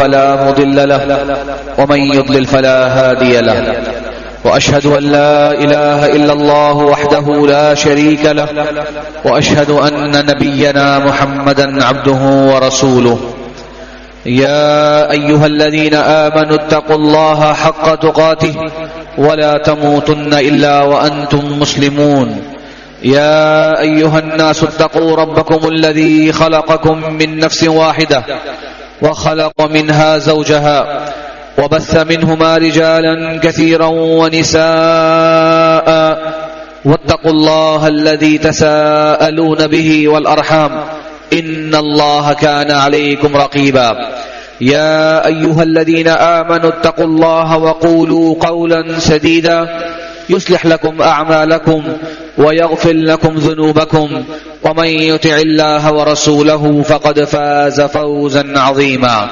فلا مضل له ومن يضلل فلا هادي له وأشهد أن لا إله إلا الله وحده لا شريك له وأشهد أن نبينا محمدا عبده ورسوله يا أيها الذين آمنوا اتقوا الله حق تقاته ولا تموتن إلا وأنتم مسلمون يا أيها الناس اتقوا ربكم الذي خلقكم من نفس واحدة وخلق منها زوجها وبث منهما رجالا كثيرا ونساء واتقوا الله الذي تساءلون به والأرحام إن الله كان عليكم رقيبا يا أيها الذين آمنوا اتقوا الله وقولوا قولا سديدا يصلح لكم أعمالكم ويغفر لكم ذنوبكم ومن يطع الله ورسوله فقد فاز فوزا عظيما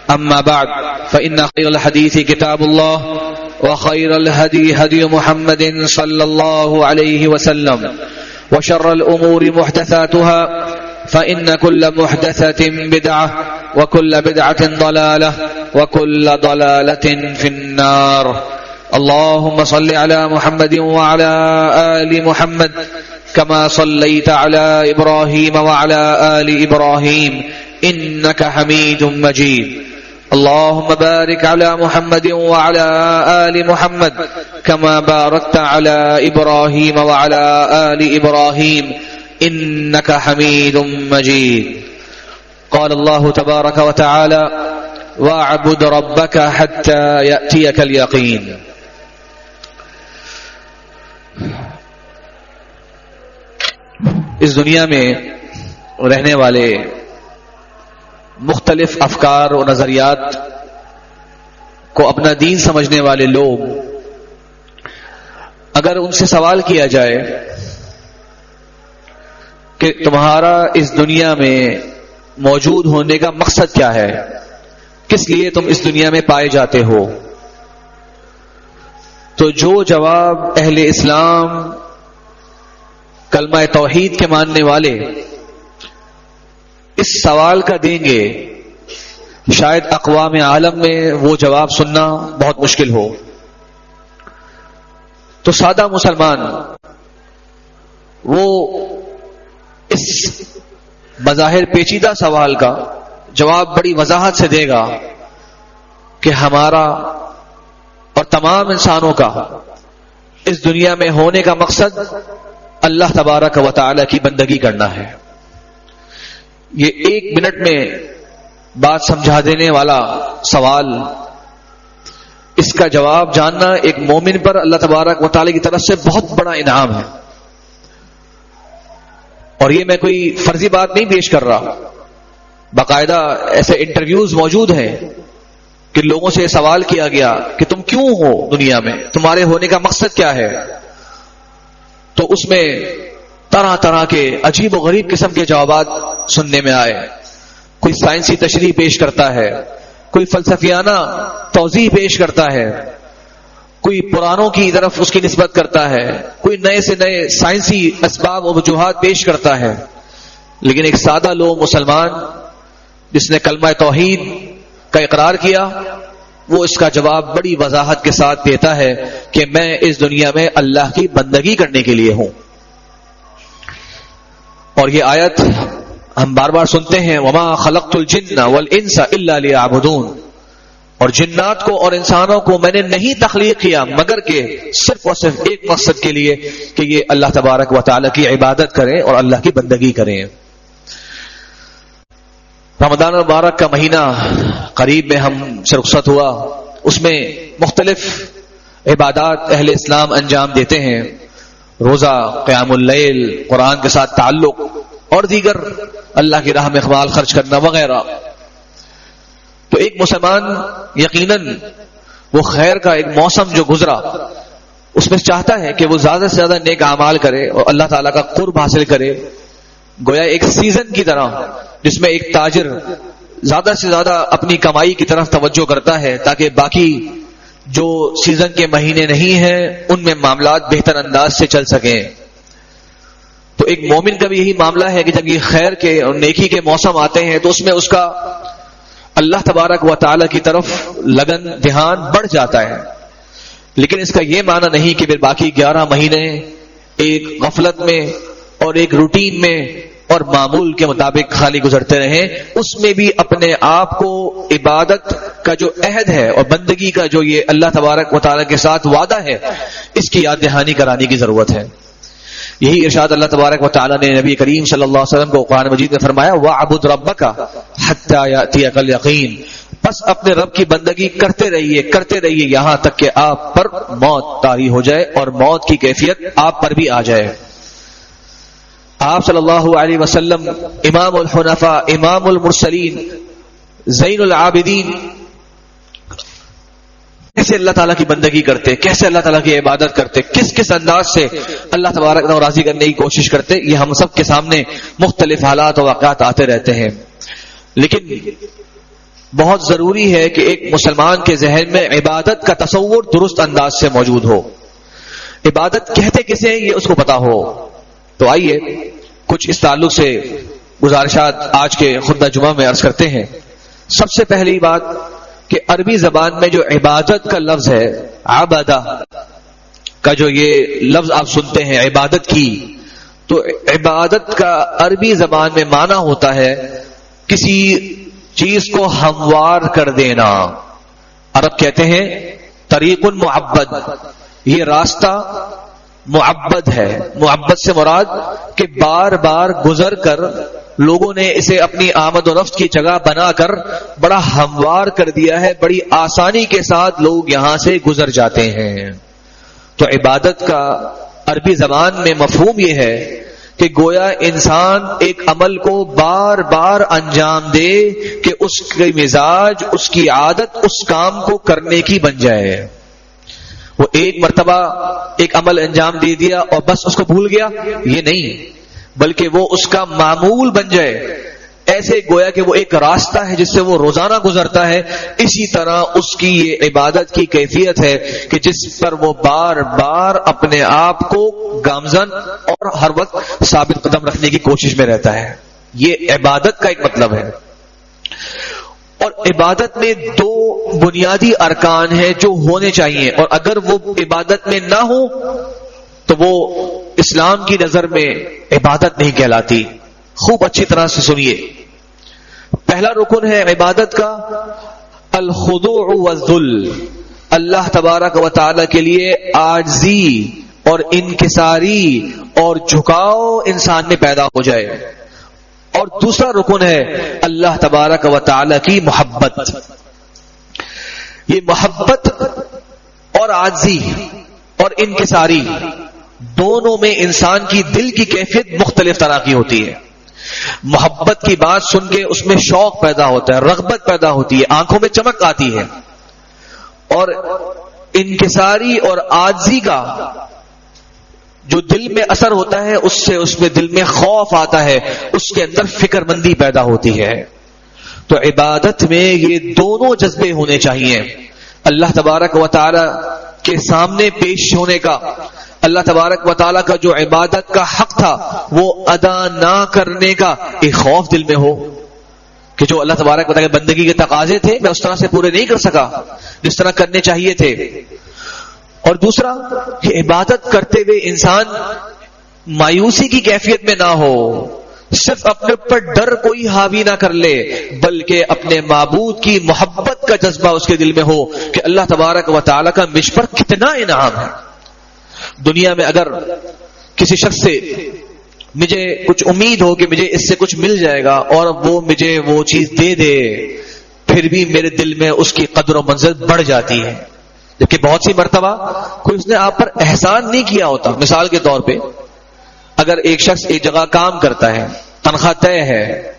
أما بعد فإن خير الحديث كتاب الله وخير الهدي هدي محمد صلى الله عليه وسلم وشر الأمور محدثاتها فإن كل محدثة بدعة وكل بدعة ضلالة وكل ضلالة في النار اللهم صل على محمد وعلى آل محمد كما صليت على إبراهيم وعلى آل إبراهيم إنك حميد مجيد اللهم بارك على محمد وعلى آل محمد كما باركت على إبراهيم وعلى آل إبراهيم إنك حميد مجيد قال الله تبارك وتعالى واعبد ربك حتى يأتيك اليقين اس دنیا میں رہنے والے مختلف افکار و نظریات کو اپنا دین سمجھنے والے لوگ اگر ان سے سوال کیا جائے کہ تمہارا اس دنیا میں موجود ہونے کا مقصد کیا ہے، کس لیے تم اس دنیا میں پائے جاتے ہو، تو جو جواب اہل اسلام کلمہ توحید کے ماننے والے اس سوال کا دیں گے شاید اقوام عالم میں وہ جواب سننا بہت مشکل ہو۔ تو سادہ مسلمان وہ اس بظاہر پیچیدہ سوال کا جواب بڑی وضاحت سے دے گا کہ ہمارا اور تمام انسانوں کا اس دنیا میں ہونے کا مقصد اللہ تبارک و تعالی کی بندگی کرنا ہے۔ یہ ایک منٹ میں بات سمجھا دینے والا سوال، اس کا جواب جاننا ایک مومن پر اللہ تبارک و تعالی کی طرف سے بہت بڑا انعام ہے۔ اور یہ میں کوئی فرضی بات نہیں پیش کر رہا، باقاعدہ ایسے انٹرویوز موجود ہیں کہ لوگوں سے سوال کیا گیا کہ تم کیوں ہو دنیا میں، تمہارے ہونے کا مقصد کیا ہے، تو اس میں طرح طرح کے عجیب و غریب قسم کے جوابات سننے میں آئے۔ کوئی سائنسی تشریح پیش کرتا ہے، کوئی فلسفیانہ توضیح پیش کرتا ہے، کوئی پرانوں کی طرف اس کی نسبت کرتا ہے، کوئی نئے سے نئے سائنسی اسباب و وجوہات پیش کرتا ہے، لیکن ایک سادہ لوگ مسلمان جس نے کلمہ توحید کا اقرار کیا وہ اس کا جواب بڑی وضاحت کے ساتھ دیتا ہے کہ میں اس دنیا میں اللہ کی بندگی کرنے کے لیے ہوں۔ اور یہ آیت ہم بار بار سنتے ہیں، وما خلقت الجن والانس الا ليعبدون، اور جنات کو اور انسانوں کو میں نے نہیں تخلیق کیا مگر کہ صرف اور صرف ایک مقصد کے لیے کہ یہ اللہ تبارک و تعالی کی عبادت کریں اور اللہ کی بندگی کریں۔ رمضان المبارک کا مہینہ قریب میں ہم سے رخصت ہوا، اس میں مختلف عبادات اہل اسلام انجام دیتے ہیں، روزہ، قیام اللیل، قرآن کے ساتھ تعلق اور دیگر اللہ کی راہ میں مال خرچ کرنا وغیرہ۔ تو ایک مسلمان یقیناً وہ خیر کا ایک موسم جو گزرا اس میں چاہتا ہے کہ وہ زیادہ سے زیادہ نیک اعمال کرے اور اللہ تعالیٰ کا قرب حاصل کرے، گویا ایک سیزن کی طرح جس میں ایک تاجر زیادہ سے زیادہ اپنی کمائی کی طرف توجہ کرتا ہے تاکہ باقی جو سیزن کے مہینے نہیں ہیں ان میں معاملات بہتر انداز سے چل سکیں۔ تو ایک مومن کا بھی یہی معاملہ ہے کہ جب یہ خیر کے اور نیکی کے موسم آتے ہیں تو اس میں اس کا اللہ تبارک و تعالی کی طرف لگن دھیان بڑھ جاتا ہے. لیکن اس کا یہ معنی نہیں کہ پھر باقی 11 مہینے ایک غفلت میں اور ایک روٹین میں اور معمول کے مطابق خالی گزرتے رہیں. اس میں بھی اپنے آپ کو عبادت کا جو عہد ہے اور بندگی کا جو یہ اللہ تبارک و تعالی کے ساتھ وعدہ ہے, اس کی یاد دہانی کرانے کی ضرورت ہے. یہی ارشاد اللہ تبارک و تعالی نے نبی کریم صلی اللہ علیہ وسلم کو قرآن مجید میں فرمایا, وَاعْبُدْ رَبَّكَ حَتَّى يَأْتِيَكَ الْيَقِينُ, بس اپنے رب کی بندگی کرتے رہیے یہاں تک کہ آپ پر موت طاری ہو جائے اور موت کی کیفیت آپ پر بھی آ جائے. آپ صلی اللہ علیہ وسلم امام الحنفاء, امام المرسلین, زین العابدین, کیسے اللہ تعالیٰ کی بندگی کرتے, کیسے اللہ تعالیٰ کی عبادت کرتے, کس کس انداز سے اللہ تبارک کو راضی کرنے کی کوشش کرتے, یہ ہم سب کے سامنے مختلف حالات و واقعات آتے رہتے ہیں. لیکن بہت ضروری ہے کہ ایک مسلمان کے ذہن میں عبادت کا تصور درست انداز سے موجود ہو. عبادت کہتے کسے یہ اس کو پتا ہو. تو آئیے کچھ اس تعلق سے گزارشات آج کے خطبہ جمعہ میں عرض کرتے ہیں. سب سے پہلی بات کہ عربی زبان میں جو عبادت کا لفظ ہے, عبادہ کا جو یہ لفظ آپ سنتے ہیں عبادت کی, تو عبادت کا عربی زبان میں معنی ہوتا ہے کسی چیز کو ہموار کر دینا. عرب کہتے ہیں طریق معبد, یہ راستہ معبد ہے. معبد سے مراد کہ بار بار گزر کر لوگوں نے اسے اپنی آمد و رفت کی جگہ بنا کر بڑا ہموار کر دیا ہے, بڑی آسانی کے ساتھ لوگ یہاں سے گزر جاتے ہیں. تو عبادت کا عربی زبان میں مفہوم یہ ہے کہ گویا انسان ایک عمل کو بار بار انجام دے کہ اس کے مزاج, اس کی عادت اس کام کو کرنے کی بن جائے. وہ ایک مرتبہ ایک عمل انجام دے دیا اور بس اس کو بھول گیا, یہ نہیں, بلکہ وہ اس کا معمول بن جائے. ایسے گویا کہ وہ ایک راستہ ہے جس سے وہ روزانہ گزرتا ہے. اسی طرح اس کی یہ عبادت کی کیفیت ہے کہ جس پر وہ بار بار اپنے آپ کو گامزن اور ہر وقت ثابت قدم رکھنے کی کوشش میں رہتا ہے. یہ عبادت کا ایک مطلب ہے. اور عبادت میں 2 بنیادی ارکان ہیں جو ہونے چاہیے, اور اگر وہ عبادت میں نہ ہو تو وہ اسلام کی نظر میں عبادت نہیں کہلاتی. خوب اچھی طرح سے سنیے. پہلا رکن ہے عبادت کا الخضوع والذل, اللہ تبارک و تعالی کے لیے عاجزی اور انکساری اور جھکاؤ انسان میں پیدا ہو جائے. اور دوسرا رکن ہے اللہ تبارک و تعالی کی محبت. یہ محبت اور عاجزی اور انکساری دونوں میں انسان کی دل کی کیفیت مختلف طرح کی ہوتی ہے. محبت کی بات سن کے اس میں شوق پیدا ہوتا ہے, رغبت پیدا ہوتی ہے, آنکھوں میں چمک آتی ہے. اور انکساری اور عاجزی کا جو دل میں اثر ہوتا ہے اس سے اس میں دل میں خوف آتا ہے, اس کے اندر فکر مندی پیدا ہوتی ہے. تو عبادت میں یہ دونوں جذبے ہونے چاہیے. اللہ تبارک و تعالی کے سامنے پیش ہونے کا, اللہ تبارک و تعالی کا جو عبادت کا حق تھا وہ ادا نہ کرنے کا ایک خوف دل میں ہو کہ جو اللہ تبارک و تعالی کی بندگی کے تقاضے تھے میں اس طرح سے پورے نہیں کر سکا جس طرح کرنے چاہیے تھے. اور دوسرا کہ عبادت کرتے ہوئے انسان مایوسی کی کیفیت میں نہ ہو, صرف اپنے اوپر ڈر کوئی حاوی نہ کر لے, بلکہ اپنے معبود کی محبت کا جذبہ اس کے دل میں ہو کہ اللہ تبارک و تعالی کا مجھ پر کتنا انعام ہے. دنیا میں اگر کسی شخص سے مجھے کچھ امید ہو کہ مجھے اس سے کچھ مل جائے گا اور وہ مجھے وہ چیز دے دے, پھر بھی میرے دل میں اس کی قدر و منزلت بڑھ جاتی ہے. جبکہ بہت سی مرتبہ کوئی اس نے آپ پر احسان نہیں کیا ہوتا. مثال کے طور پہ اگر ایک شخص ایک جگہ کام کرتا ہے, تنخواہ طے ہے,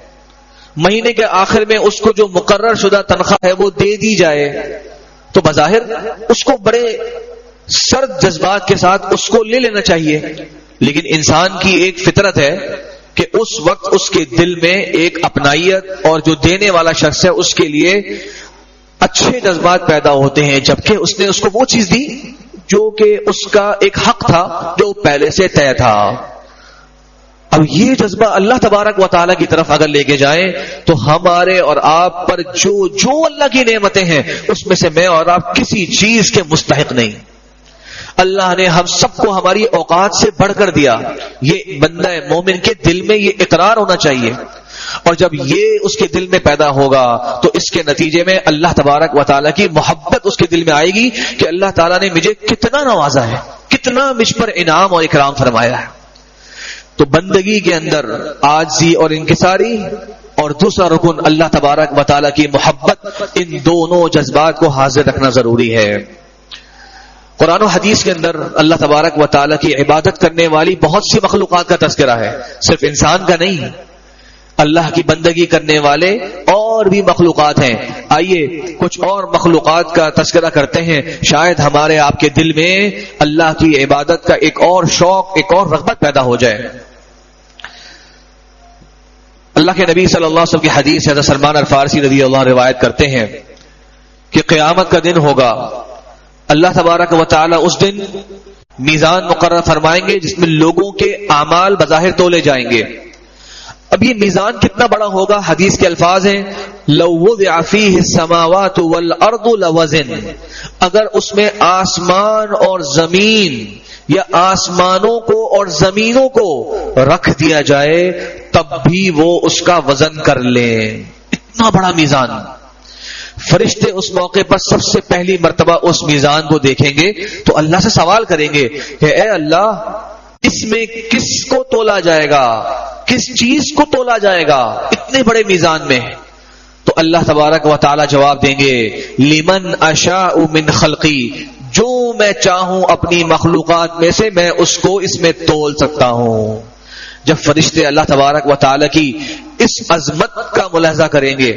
مہینے کے آخر میں اس کو جو مقرر شدہ تنخواہ ہے وہ دے دی جائے تو بظاہر اس کو بڑے سرد جذبات کے ساتھ اس کو لے لینا چاہیے. لیکن انسان کی ایک فطرت ہے کہ اس وقت اس کے دل میں ایک اپنائیت اور جو دینے والا شخص ہے اس کے لیے اچھے جذبات پیدا ہوتے ہیں, جبکہ اس نے اس کو وہ چیز دی جو کہ اس کا ایک حق تھا جو پہلے سے طے تھا. اب یہ جذبہ اللہ تبارک و تعالیٰ کی طرف اگر لے کے جائیں تو ہمارے اور آپ پر جو اللہ کی نعمتیں ہیں اس میں سے میں اور آپ کسی چیز کے مستحق نہیں. اللہ نے ہم سب کو ہماری اوقات سے بڑھ کر دیا. یہ بندہ مومن کے دل میں یہ اقرار ہونا چاہیے, اور جب یہ اس کے دل میں پیدا ہوگا تو اس کے نتیجے میں اللہ تبارک و تعالیٰ کی محبت اس کے دل میں آئے گی کہ اللہ تعالیٰ نے مجھے کتنا نوازا ہے, کتنا مجھ پر انعام اور اکرام فرمایا ہے. تو بندگی کے اندر عاجزی اور انکساری, اور دوسرا رکن اللہ تبارک و تعالیٰ کی محبت, ان دونوں جذبات کو حاضر رکھنا ضروری ہے. قرآن و حدیث کے اندر اللہ تبارک و تعالیٰ کی عبادت کرنے والی بہت سی مخلوقات کا تذکرہ ہے, صرف انسان کا نہیں. اللہ کی بندگی کرنے والے اور بھی مخلوقات ہیں. آئیے کچھ اور مخلوقات کا تذکرہ کرتے ہیں, شاید ہمارے آپ کے دل میں اللہ کی عبادت کا ایک اور شوق, ایک اور رغبت پیدا ہو جائے. اللہ کے نبی صلی اللہ علیہ وسلم کی حدیث حضرت سلمان الفارسی رضی اللہ عنہ روایت کرتے ہیں کہ قیامت کا دن ہوگا, اللہ تبارک و تعالی اس دن میزان مقرر فرمائیں گے جس میں لوگوں کے اعمال بظاہر تولے جائیں گے. اب یہ میزان کتنا بڑا ہوگا؟ حدیث کے الفاظ ہیں لو وضع فیہ السماوات والارض لوزن, اگر اس میں آسمان اور زمین یا آسمانوں کو اور زمینوں کو رکھ دیا جائے تب بھی وہ اس کا وزن کر لیں. اتنا بڑا میزان. فرشتے اس موقع پر سب سے پہلی مرتبہ اس میزان کو دیکھیں گے تو اللہ سے سوال کریں گے کہ اے اللہ, اس میں کس کو تولا جائے گا, کس چیز کو تولا جائے گا اتنے بڑے میزان میں؟ تو اللہ تبارک و تعالی جواب دیں گے لمن اشاء من خلقی, جو میں چاہوں اپنی مخلوقات میں سے میں اس کو اس میں تول سکتا ہوں. جب فرشتے اللہ تبارک و تعالی کی اس عظمت کا ملاحظہ کریں گے,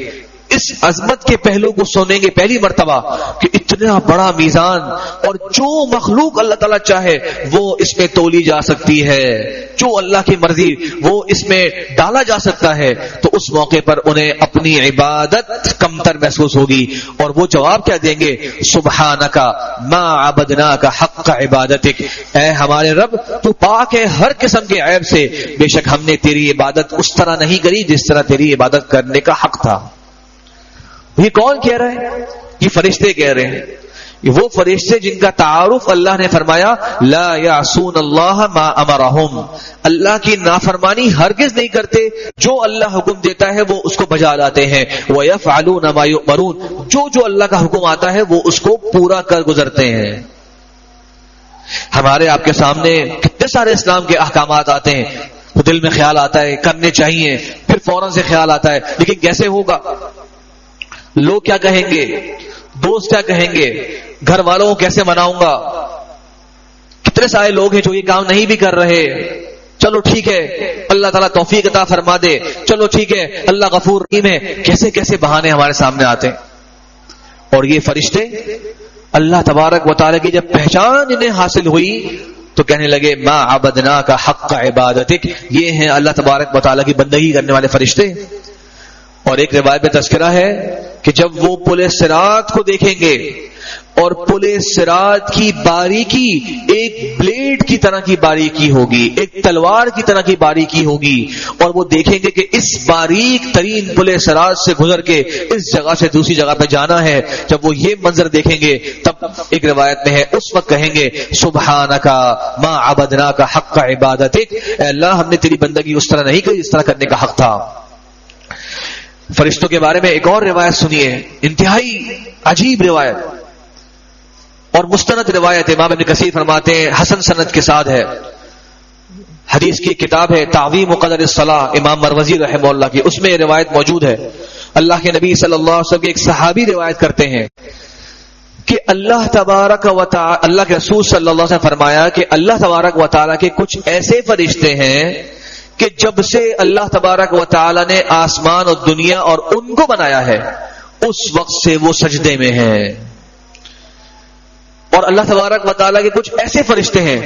اس عظمت کے پہلو کو سنیں گے پہلی مرتبہ کہ اتنا بڑا میزان, اور جو مخلوق اللہ تعالیٰ چاہے وہ اس میں تولی جا سکتی ہے, جو اللہ کی مرضی وہ اس میں ڈالا جا سکتا ہے, تو اس موقع پر انہیں اپنی عبادت کمتر محسوس ہوگی. اور وہ جواب کیا دیں گے؟ سبحانک ما عبدناک حق عبادتک, اے ہمارے رب تو پاک ہے ہر قسم کے عیب سے, بے شک ہم نے تیری عبادت اس طرح نہیں کری جس طرح تیری عبادت کرنے کا حق تھا. یہ کون کہہ رہے ہیں؟ یہ فرشتے کہہ رہے ہیں. وہ فرشتے جن کا تعارف اللہ نے فرمایا لا یعصون اللہ ما امرہم, اللہ کی نافرمانی ہرگز نہیں کرتے, جو اللہ حکم دیتا ہے وہ اس کو بجا لاتے ہیں. ویفعلون ما یؤمرون, جو اللہ کا حکم آتا ہے وہ اس کو پورا کر گزرتے ہیں. ہمارے آپ کے سامنے کتنے سارے اسلام کے احکامات آتے ہیں, تو دل میں خیال آتا ہے کرنے چاہیے, پھر فوراً سے خیال آتا ہے لیکن کیسے ہوگا, لوگ کیا کہیں گے, دوست کیا کہیں گے, گھر والوں کو کیسے مناؤں گا, کتنے سارے لوگ ہیں جو یہ کام نہیں بھی کر رہے. چلو ٹھیک ہے اللہ تعالیٰ توفیق عطا فرما دے, چلو ٹھیک ہے اللہ غفور رحیم ہے, کیسے کیسے بہانے ہمارے سامنے آتے ہیں. اور یہ فرشتے اللہ تبارک و تعالیٰ کی جب پہچان انہیں حاصل ہوئی تو کہنے لگے ما عبدناک حق عبادتک, یہ ہیں اللہ تبارک و تعالیٰ کی بندگی کرنے والے فرشتے. اور ایک روایت میں تذکرہ ہے کہ جب وہ پل صراط کو دیکھیں گے اور پل صراط کی باریکی ایک بلیڈ کی طرح کی باریکی ہوگی, ایک تلوار کی طرح کی باریکی ہوگی, اور وہ دیکھیں گے کہ اس باریک ترین پل صراط سے گزر کے اس جگہ سے دوسری جگہ پہ جانا ہے. جب وہ یہ منظر دیکھیں گے تب ایک روایت میں ہے اس وقت کہیں گے سبحانک ما عبدناک حق عبادتک, اے اللہ ہم نے تیری بندگی اس طرح نہیں کی جس طرح کرنے کا حق تھا. فرشتوں کے بارے میں ایک اور روایت سنیے, انتہائی عجیب روایت اور مستند روایت. امام ابن کثیر فرماتے ہیں حسن سند کے ساتھ ہے, حدیث کی کتاب ہے تعظیم قدر الصلاۃ امام مروزی رحمہ اللہ کی, اس میں یہ روایت موجود ہے. اللہ کے نبی صلی اللہ علیہ وسلم کے ایک صحابی روایت کرتے ہیں کہ اللہ تبارک و تعالی, اللہ کے رسول صلی اللہ علیہ وسلم فرمایا کہ اللہ تبارک و تعالی کے کچھ ایسے فرشتے ہیں کہ جب سے اللہ تبارک و تعالی نے آسمان اور دنیا اور ان کو بنایا ہے اس وقت سے وہ سجدے میں ہیں. اور اللہ تبارک و تعالی کے کچھ ایسے فرشتے ہیں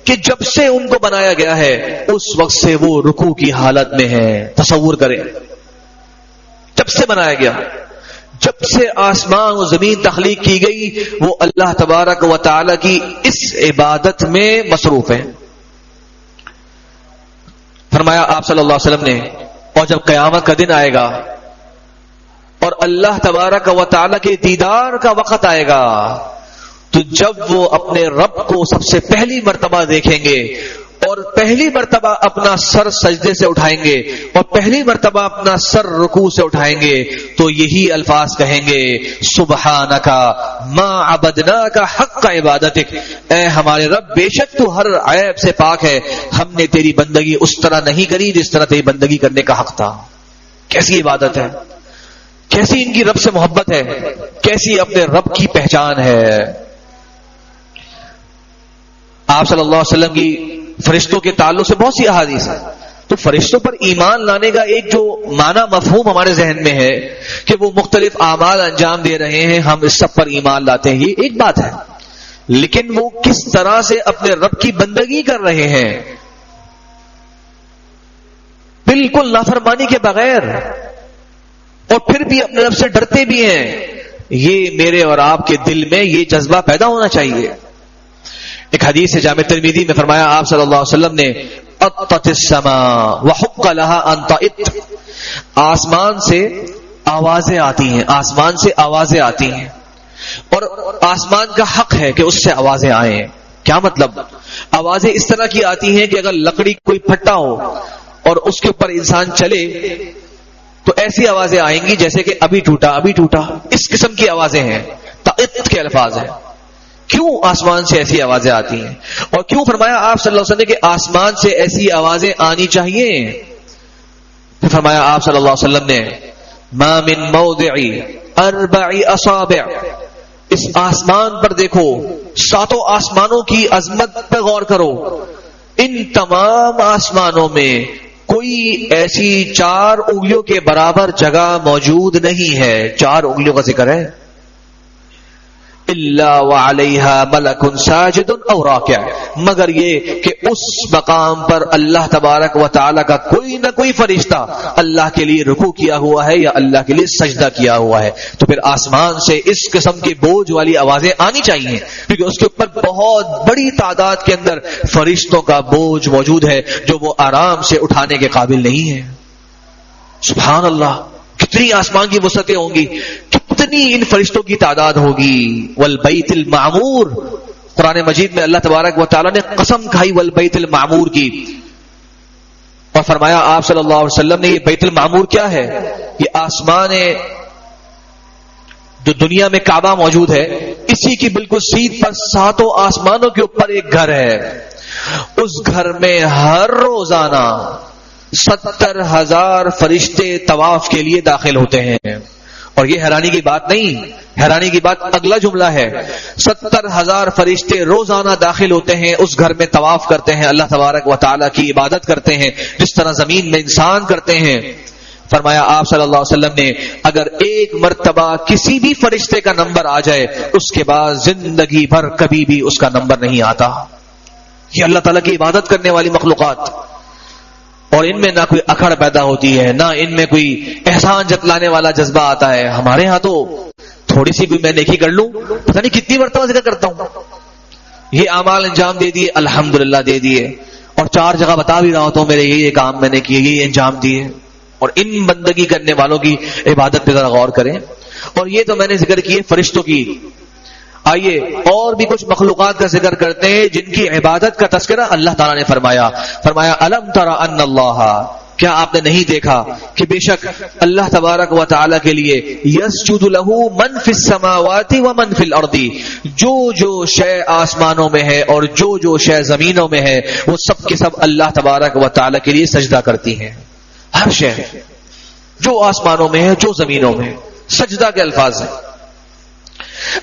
کہ جب سے ان کو بنایا گیا ہے اس وقت سے وہ رکوع کی حالت میں ہیں. تصور کریں, جب سے بنایا گیا, جب سے آسمان و زمین تخلیق کی گئی وہ اللہ تبارک و تعالی کی اس عبادت میں مصروف ہیں. فرمایا آپ صلی اللہ علیہ وسلم نے، اور جب قیامت کا دن آئے گا اور اللہ تبارک و تعالی کے دیدار کا وقت آئے گا، تو جب وہ اپنے رب کو سب سے پہلی مرتبہ دیکھیں گے اور پہلی مرتبہ اپنا سر سجدے سے اٹھائیں گے اور پہلی مرتبہ اپنا سر رکوع سے اٹھائیں گے، تو یہی الفاظ کہیں گے، سبحانک ما عبدناک حق عبادتک، اے ہمارے رب بے شک تو ہر عیب سے پاک ہے، ہم نے تیری بندگی اس طرح نہیں کری جس طرح تیری بندگی کرنے کا حق تھا۔ کیسی عبادت ہے، کیسی ان کی رب سے محبت ہے، کیسی اپنے رب کی پہچان ہے۔ آپ صلی اللہ علیہ وسلم کی فرشتوں کے تعلق سے بہت سی احادیث ہیں، تو فرشتوں پر ایمان لانے کا ایک جو معنی مفہوم ہمارے ذہن میں ہے کہ وہ مختلف اعمال انجام دے رہے ہیں، ہم اس سب پر ایمان لاتے ہیں، یہ ایک بات ہے، لیکن وہ کس طرح سے اپنے رب کی بندگی کر رہے ہیں، بالکل نافرمانی کے بغیر، اور پھر بھی اپنے رب سے ڈرتے بھی ہیں، یہ میرے اور آپ کے دل میں یہ جذبہ پیدا ہونا چاہیے۔ ایک حدیث ہے جامع ترمذی میں، فرمایا آپ صلی اللہ علیہ وسلم نے، اطت السماء وحق لها ان تئت، آسمان سے آوازیں آتی ہیں، آسمان سے آوازیں آتی ہیں، اور آسمان کا حق ہے کہ اس سے آوازیں آئیں۔ کیا مطلب؟ آوازیں اس طرح کی آتی ہیں کہ اگر لکڑی کوئی پھٹا ہو اور اس کے اوپر انسان چلے تو ایسی آوازیں آئیں گی جیسے کہ ابھی ٹوٹا ابھی ٹوٹا، اس قسم کی آوازیں ہیں، تئت کے الفاظ ہیں۔ کیوں آسمان سے ایسی آوازیں آتی ہیں، اور کیوں فرمایا آپ صلی اللہ علیہ وسلم کہ آسمان سے ایسی آوازیں آنی چاہیے؟ پھر فرمایا آپ صلی اللہ علیہ وسلم نے، ما من موضع 4 اصابع، اس آسمان پر دیکھو، 7 آسمانوں کی عظمت پہ غور کرو، ان تمام آسمانوں میں کوئی ایسی 4 انگلیوں کے برابر جگہ موجود نہیں ہے، 4 انگلیوں کا ذکر ہے، الا وعلیہا ملک ساجد او راکع، مگر یہ کہ اس مقام پر اللہ تبارک و تعالی کا کوئی نہ کوئی فرشتہ اللہ کے لیے رکوع کیا ہوا ہے یا اللہ کے لیے سجدہ کیا ہوا ہے۔ تو پھر آسمان سے اس قسم کی بوجھ والی آوازیں آنی چاہیے، کیونکہ اس کے اوپر بہت بڑی تعداد کے اندر فرشتوں کا بوجھ موجود ہے جو وہ آرام سے اٹھانے کے قابل نہیں ہے۔ سبحان اللہ، کتنی آسمان کی وسعتیں ہوں گی، کتنی ان فرشتوں کی تعداد ہوگی۔ والبیت المعمور، قرآن مجید میں اللہ تبارک و تعالی نے قسم کھائی والبیت المعمور کی، اور فرمایا آپ صلی اللہ علیہ وسلم نے، یہ بیت المعمور کیا ہے؟ یہ آسمان جو دنیا میں کعبہ موجود ہے، اسی کی بالکل سیدھ پر 7 آسمانوں کے اوپر ایک گھر ہے، اس گھر میں ہر روزانہ 70,000 فرشتے طواف کے لیے داخل ہوتے ہیں۔ اور یہ حیرانی کی بات نہیں، حیرانی کی بات اگلا جملہ ہے، 70,000 فرشتے روزانہ داخل ہوتے ہیں، اس گھر میں طواف کرتے ہیں، اللہ تبارک و تعالیٰ کی عبادت کرتے ہیں جس طرح زمین میں انسان کرتے ہیں۔ فرمایا آپ صلی اللہ علیہ وسلم نے، اگر ایک مرتبہ کسی بھی فرشتے کا نمبر آ جائے، اس کے بعد زندگی بھر کبھی بھی اس کا نمبر نہیں آتا۔ یہ اللہ تعالیٰ کی عبادت کرنے والی مخلوقات، اور ان میں نہ کوئی اکڑ پیدا ہوتی ہے، نہ ان میں کوئی احسان جتلانے والا جذبہ آتا ہے۔ ہمارے ہاں تو تھوڑی سی بھی میں نیکی کر لوں، پتہ نہیں کتنی مرتبہ ذکر کرتا ہوں، یہ اعمال انجام دے دیے، الحمدللہ دے دیے، اور 4 جگہ بتا بھی رہا ہوتا ہوں میرے یہ کام میں نے کیے، یہ انجام دیے۔ اور ان بندگی کرنے والوں کی عبادت پہ ذرا غور کریں۔ اور یہ تو میں نے ذکر کیے فرشتوں کی، آئیے اور بھی کچھ مخلوقات کا ذکر کرتے ہیں جن کی عبادت کا تذکرہ اللہ تعالیٰ نے فرمایا۔ الم تر ان اللہ، کیا آپ نے نہیں دیکھا کہ بے شک اللہ تبارک و تعالیٰ کے لیے یسجد لہ من فی السماوات و من فی الارض، جو جو شے آسمانوں میں ہے اور جو جو شے زمینوں میں ہے، وہ سب کے سب اللہ تبارک و تعالیٰ کے لیے سجدہ کرتی ہیں۔ ہر شے جو آسمانوں میں ہے، جو زمینوں میں، سجدہ کے الفاظ ہیں۔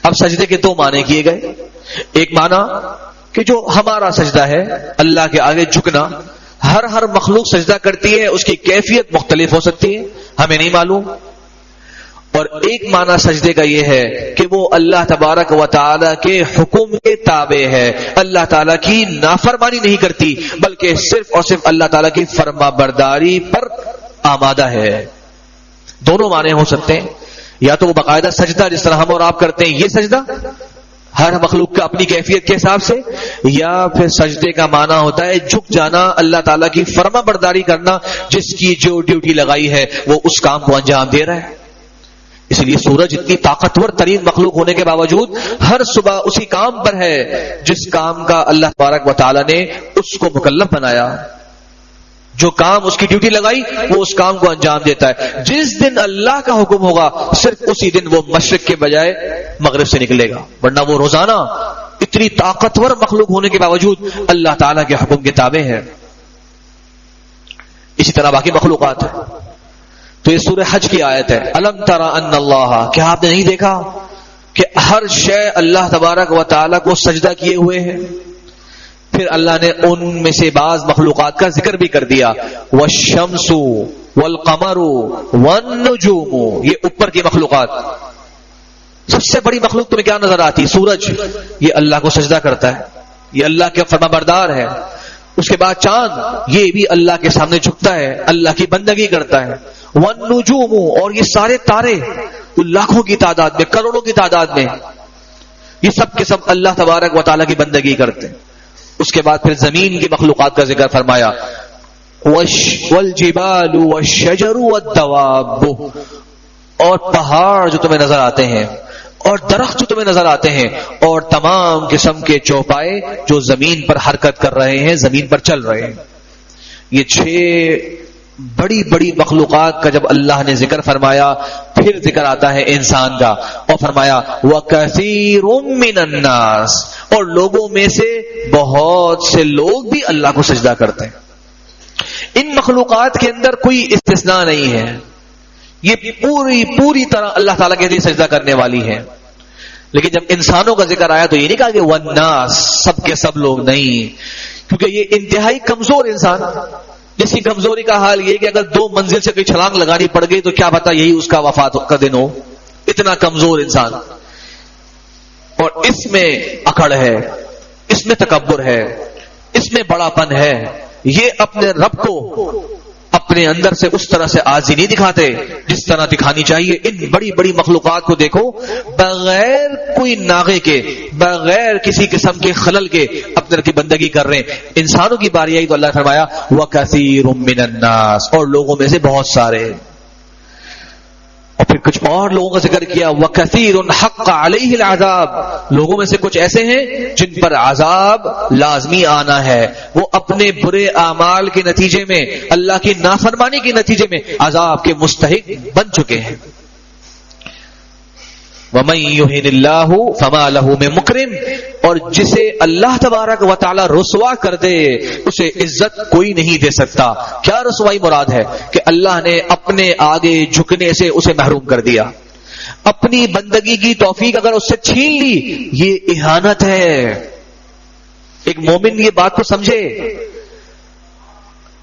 اب سجدے کے 2 معنی کیے گئے، ایک معنی کہ جو ہمارا سجدہ ہے، اللہ کے آگے جھکنا، ہر مخلوق سجدہ کرتی ہے، اس کی کیفیت مختلف ہو سکتی ہے، ہمیں نہیں معلوم۔ اور ایک معنی سجدے کا یہ ہے کہ وہ اللہ تبارک و تعالی کے حکم کے تابع ہے، اللہ تعالیٰ کی نافرمانی نہیں کرتی، بلکہ صرف اور صرف اللہ تعالیٰ کی فرما برداری پر آمادہ ہے۔ دونوں معنی ہو سکتے ہیں، یا تو وہ باقاعدہ سجدہ جس طرح ہم اور آپ کرتے ہیں یہ سجدہ، ہر مخلوق کا اپنی کیفیت کے حساب سے، یا پھر سجدے کا معنی ہوتا ہے جھک جانا، اللہ تعالیٰ کی فرما برداری کرنا، جس کی جو ڈیوٹی لگائی ہے وہ اس کام کو انجام دے رہا ہے. اس لیے سورج اتنی طاقتور ترین مخلوق ہونے کے باوجود ہر صبح اسی کام پر ہے جس کام کا اللہ تبارک و تعالیٰ نے اس کو مکلف بنایا. جو کام اس کی ڈیوٹی لگائی وہ اس کام کو انجام دیتا ہے. جس دن اللہ کا حکم ہوگا صرف اسی دن وہ مشرق کے بجائے مغرب سے نکلے گا، ورنہ وہ روزانہ اتنی طاقتور مخلوق ہونے کے باوجود اللہ تعالیٰ کے حکم کے تابع ہے. اسی طرح باقی مخلوقات ہیں. تو یہ سورہ حج کی آیت ہے. الم تر ان اللہ، کیا آپ نے نہیں دیکھا کہ ہر شے اللہ تبارک و تعالیٰ کو سجدہ کیے ہوئے ہے. پھر اللہ نے ان میں سے بعض مخلوقات کا ذکر بھی کر دیا. والشمس والقمر والنجوم، یہ اوپر کی مخلوقات. سب سے بڑی مخلوق تمہیں کیا نظر آتی؟ سورج، یہ اللہ کو سجدہ کرتا ہے، یہ اللہ کے فرما بردار ہے. اس کے بعد چاند، یہ بھی اللہ کے سامنے جھکتا ہے، اللہ کی بندگی کرتا ہے. والنجوم، اور یہ سارے تارے لاکھوں کی تعداد میں، کروڑوں کی تعداد میں، یہ سب کے سب اللہ تبارک و تعالیٰ کی بندگی کرتے ہیں. اس کے بعد پھر زمین کی مخلوقات کا ذکر فرمایا. والجبال والشجر والدواب، اور پہاڑ جو تمہیں نظر آتے ہیں، اور درخت جو تمہیں نظر آتے ہیں، اور تمام قسم کے چوپائے جو زمین پر حرکت کر رہے ہیں، زمین پر چل رہے ہیں. یہ 6 بڑی بڑی مخلوقات کا جب اللہ نے ذکر فرمایا، پھر ذکر آتا ہے انسان کا، اور فرمایا وَكَثِيرٌ مِّنَ النَّاسِ، اور لوگوں میں سے بہت سے لوگ بھی اللہ کو سجدہ کرتے ہیں. ان مخلوقات کے اندر کوئی استثناء نہیں ہے، یہ پوری طرح اللہ تعالیٰ کے لیے سجدہ کرنے والی ہے. لیکن جب انسانوں کا ذکر آیا تو یہ نہیں کہا کہ وَالنَّاسِ، سب کے سب لوگ نہیں، کیونکہ یہ انتہائی کمزور انسان، جس کی کمزوری کا حال یہ کہ اگر 2 منزل سے کوئی چھلانگ لگانی پڑ گئی تو کیا پتا یہی اس کا وفات کا دن ہو. اتنا کمزور انسان، اور اس میں اکڑ ہے، اس میں تکبر ہے، اس میں بڑا پن ہے. یہ اپنے رب کو اپنے اندر سے اس طرح سے عاجزی نہیں دکھاتے جس طرح دکھانی چاہیے. ان بڑی بڑی مخلوقات کو دیکھو، بغیر کوئی ناغے کے، بغیر کسی قسم کے خلل کے اپنے رب کی بندگی کر رہے ہیں. انسانوں کی باری آئی تو اللہ نے فرمایا وَكَثِيرٌ مِّنَ النَّاسِ، اور لوگوں میں سے بہت سارے. اور پھر کچھ اور لوگوں کا ذکر کیا، وَكَثِيرٌ حَقَّ عَلَيْهِ الْعَذَابُ، لوگوں میں سے کچھ ایسے ہیں جن پر عذاب لازمی آنا ہے. وہ اپنے برے اعمال کے نتیجے میں، اللہ کی نافرمانی کے نتیجے میں عذاب کے مستحق بن چکے ہیں. وَمَن يُهِنِ اللَّهُ فَمَا لَهُ مِن مُكْرِمٍ، اور جسے اللہ تبارک و تعالی رسوا کر دے اسے عزت کوئی نہیں دے سکتا. کیا رسوائی مراد ہے؟ کہ اللہ نے اپنے آگے جھکنے سے اسے محروم کر دیا. اپنی بندگی کی توفیق اگر اس سے چھین لی، یہ اہانت ہے. ایک مومن یہ بات کو سمجھے.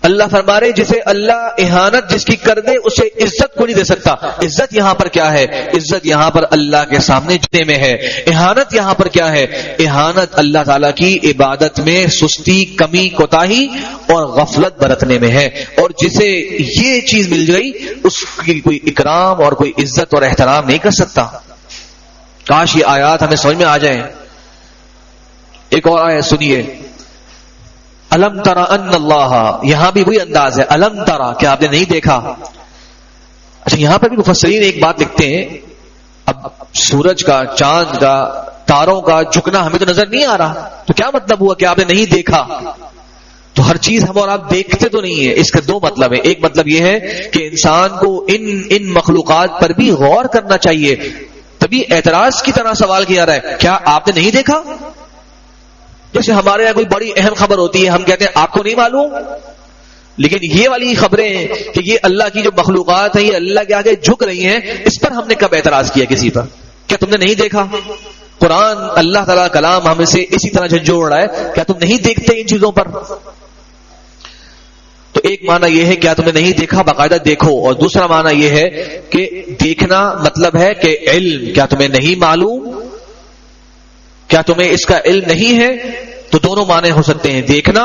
اللہ فرما رہے جسے اللہ اہانت جس کی کر دے اسے عزت کو نہیں دے سکتا. عزت یہاں پر کیا ہے؟ عزت یہاں پر اللہ کے سامنے جھکنے میں ہے. اہانت یہاں پر کیا ہے؟ اہانت اللہ تعالیٰ کی عبادت میں سستی، کمی، کوتاہی اور غفلت برتنے میں ہے. اور جسے یہ چیز مل گئی اس کی کوئی اکرام اور کوئی عزت اور احترام نہیں کر سکتا. کاش یہ آیات ہمیں سمجھ میں آ جائیں. ایک اور آیت سنیے، الم ترى ان اللہ، یہاں بھی وہی انداز ہے، الم ترى، کیا آپ نے نہیں دیکھا. اچھا، یہاں پر بھی مفسرین ایک بات لکھتے ہیں، اب سورج کا، چاند کا، تاروں کا جھکنا ہمیں تو نظر نہیں آ رہا، تو کیا مطلب ہوا کہ آپ نے نہیں دیکھا؟ تو ہر چیز ہم اور آپ دیکھتے تو نہیں ہے. اس کے 2 مطلب ہیں. ایک مطلب یہ ہے کہ انسان کو ان مخلوقات پر بھی غور کرنا چاہیے. تبھی اعتراض کی طرح سوال کیا جا رہا ہے، کیا آپ نے نہیں دیکھا؟ جیسے ہمارے یہاں کوئی بڑی اہم خبر ہوتی ہے، ہم کہتے ہیں آپ کو نہیں معلوم. لیکن یہ والی خبریں ہیں کہ یہ اللہ کی جو مخلوقات ہیں یہ اللہ کے آگے جھک رہی ہیں، اس پر ہم نے کب اعتراض کیا کسی پر؟ کیا تم نے نہیں دیکھا؟ قرآن اللہ تعالیٰ کلام ہمیں سے اسی طرح جھنجھوڑ رہا ہے، کیا تم نہیں دیکھتے ان چیزوں پر؟ تو ایک معنی یہ ہے کیا تم نے نہیں دیکھا، باقاعدہ دیکھو. اور دوسرا معنی یہ ہے کہ دیکھنا مطلب ہے کہ علم، کیا تمہیں نہیں معلوم، کیا تمہیں اس کا علم نہیں ہے؟ تو دونوں معنی ہو سکتے ہیں، دیکھنا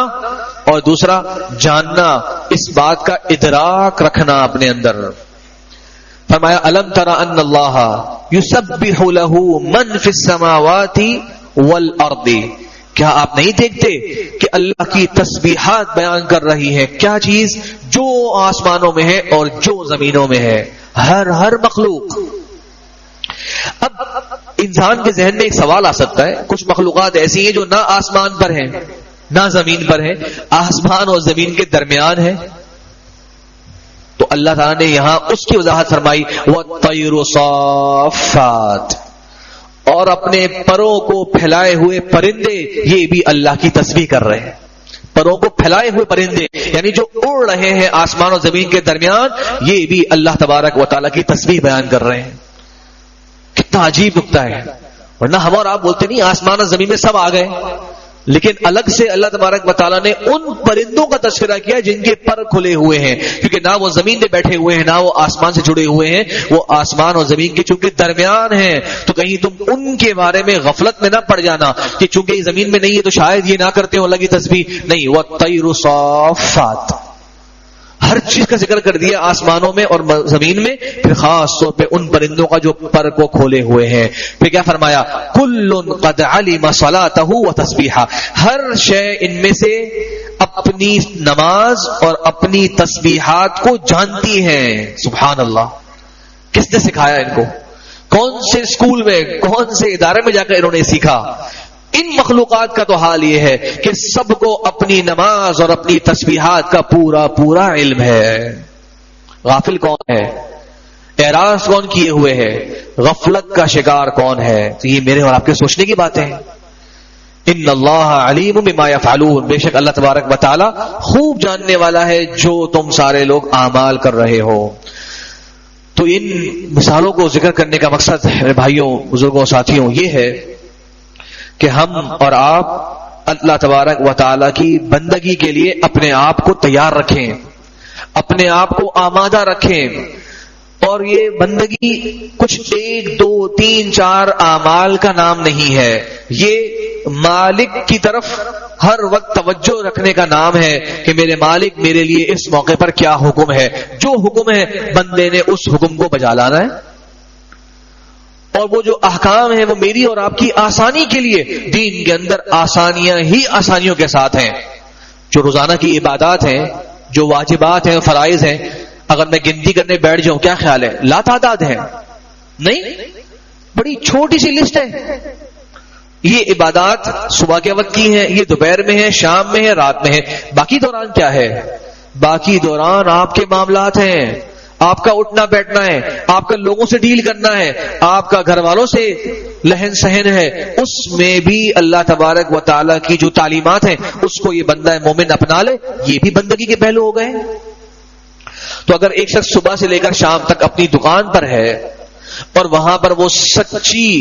اور دوسرا جاننا، اس بات کا ادراک رکھنا اپنے اندر. فرمایا الم تر ان اللہ یسبح له من فی السماوات والارض، کیا آپ نہیں دیکھتے کہ اللہ کی تسبیحات بیان کر رہی ہے؟ کیا چیز؟ جو آسمانوں میں ہے اور جو زمینوں میں ہے، ہر مخلوق۔ اب انسان کے ذہن میں ایک سوال آ سکتا ہے، کچھ مخلوقات ایسی ہیں جو نہ آسمان پر ہیں نہ زمین پر ہیں، آسمان اور زمین کے درمیان ہے۔ تو اللہ تعالیٰ نے یہاں اس کی وضاحت فرمائی، وَالطَّيْرُ صَافَّاتٍ، اور اپنے پروں کو پھیلائے ہوئے پرندے یہ بھی اللہ کی تسبیح کر رہے ہیں۔ پروں کو پھیلائے ہوئے پرندے یعنی جو اڑ رہے ہیں آسمان اور زمین کے درمیان، یہ بھی اللہ تبارک و تعالیٰ کی تسبیح بیان کر رہے ہیں۔ کتنا عجیب نکتہ ہے، ورنہ ہم اور آپ بولتے نہیں آسمان اور زمین میں سب آ گئے، لیکن الگ سے اللہ تبارک و تعالیٰ نے ان پرندوں کا تذکرہ کیا جن کے پر کھلے ہوئے ہیں، کیونکہ نہ وہ زمین میں بیٹھے ہوئے ہیں نہ وہ آسمان سے جڑے ہوئے ہیں، وہ آسمان اور زمین کے چونکہ درمیان ہیں، تو کہیں تم ان کے بارے میں غفلت میں نہ پڑ جانا کہ چونکہ یہ زمین میں نہیں ہے تو شاید یہ نہ کرتے ہو اللہ کی تسبیح، نہیں، وَالطَّيْرُ صَافَّاتٍ، ہر چیز کا ذکر کر دیا آسمانوں میں اور زمین میں، پھر خاص طور پہ ان پرندوں کا جو پر کو کھولے ہوئے ہیں۔ پھر کیا فرمایا؟ کل قد علم صلاتہ وتسبیحہ، ہر شے ان میں سے اپنی نماز اور اپنی تسبیحات کو جانتی ہیں۔ سبحان اللہ، کس نے سکھایا ان کو؟ کون سے اسکول میں، کون سے ادارے میں جا کر انہوں نے سیکھا؟ ان مخلوقات کا تو حال یہ ہے کہ سب کو اپنی نماز اور اپنی تسبیحات کا پورا پورا علم ہے۔ غافل کون ہے؟ اعراض کون کیے ہوئے ہے؟ غفلت کا شکار کون ہے؟ تو یہ میرے اور آپ کے سوچنے کی باتیں ہیں۔ ان اللہ علیم بما یفعلون، بے شک اللہ تبارک و تعالی خوب جاننے والا ہے جو تم سارے لوگ اعمال کر رہے ہو۔ تو ان مثالوں کو ذکر کرنے کا مقصد میرے بھائیوں، بزرگوں، ساتھیوں یہ ہے کہ ہم اور آپ اللہ تبارک و تعالی کی بندگی کے لیے اپنے آپ کو تیار رکھیں، اپنے آپ کو آمادہ رکھیں، اور یہ بندگی کچھ 1 2 3 4 اعمال کا نام نہیں ہے، یہ مالک کی طرف ہر وقت توجہ رکھنے کا نام ہے کہ میرے مالک میرے لیے اس موقع پر کیا حکم ہے، جو حکم ہے بندے نے اس حکم کو بجا لانا ہے، اور وہ جو احکام ہیں وہ میری اور آپ کی آسانی کے لیے، دین کے اندر آسانیاں ہی آسانیوں کے ساتھ ہیں۔ جو روزانہ کی عبادات ہیں، جو واجبات ہیں، فرائض ہیں، اگر میں گنتی کرنے بیٹھ جاؤں کیا خیال ہے؟ لا تعداد ہے؟ نہیں، بڑی چھوٹی سی لسٹ ہے۔ یہ عبادات صبح کے وقت کی ہیں، یہ دوپہر میں ہے، شام میں ہے، رات میں ہے، باقی دوران کیا ہے؟ باقی دوران آپ کے معاملات ہیں، آپ کا اٹھنا بیٹھنا ہے، آپ کا لوگوں سے ڈیل کرنا ہے، آپ کا گھر والوں سے لہن سہن ہے، اس میں بھی اللہ تبارک و تعالیٰ کی جو تعلیمات ہیں اس کو یہ بندہ مومن اپنا لے، یہ بھی بندگی کے پہلو ہو گئے۔ تو اگر ایک شخص صبح سے لے کر شام تک اپنی دکان پر ہے اور وہاں پر وہ سچی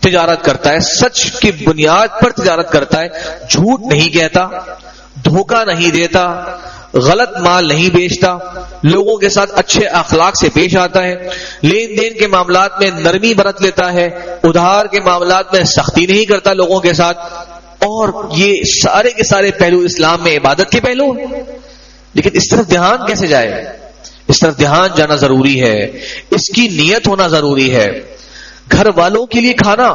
تجارت کرتا ہے، سچ کی بنیاد پر تجارت کرتا ہے، جھوٹ نہیں کہتا، دھوکہ نہیں دیتا، غلط مال نہیں بیچتا، لوگوں کے ساتھ اچھے اخلاق سے پیش آتا ہے، لین دین کے معاملات میں نرمی برت لیتا ہے، ادھار کے معاملات میں سختی نہیں کرتا لوگوں کے ساتھ، اور یہ سارے کے سارے پہلو اسلام میں عبادت کے پہلو ہیں۔ لیکن اس طرف دھیان کیسے جائے؟ اس طرف دھیان جانا ضروری ہے، اس کی نیت ہونا ضروری ہے۔ گھر والوں کے لیے کھانا،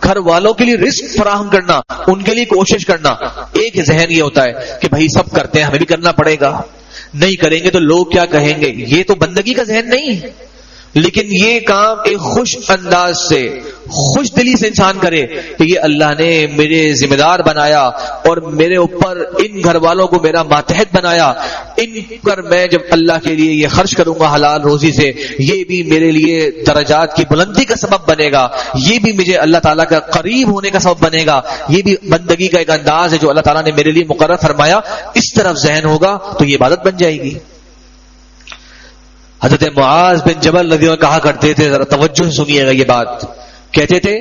گھر والوں کے لیے رزق فراہم کرنا، ان کے لیے کوشش کرنا، ایک ذہن یہ ہوتا ہے کہ بھائی سب کرتے ہیں ہمیں بھی کرنا پڑے گا، نہیں کریں گے تو لوگ کیا کہیں گے، یہ تو بندگی کا ذہن نہیں ہے۔ لیکن یہ کام ایک خوش انداز سے، خوش دلی سے انسان کرے کہ یہ اللہ نے میرے ذمہ دار بنایا اور میرے اوپر ان گھر والوں کو میرا ماتحت بنایا، ان پر میں جب اللہ کے لیے یہ خرچ کروں گا حلال روزی سے، یہ بھی میرے لیے درجات کی بلندی کا سبب بنے گا، یہ بھی مجھے اللہ تعالیٰ کا قریب ہونے کا سبب بنے گا، یہ بھی بندگی کا ایک انداز ہے جو اللہ تعالیٰ نے میرے لیے مقرر فرمایا، اس طرف ذہن ہوگا تو یہ عبادت بن جائے گی۔ حضرت معاذ بن جبل رضی اللہ کہا کرتے تھے، ذرا توجہ سے سنیے گا یہ بات، کہتے تھے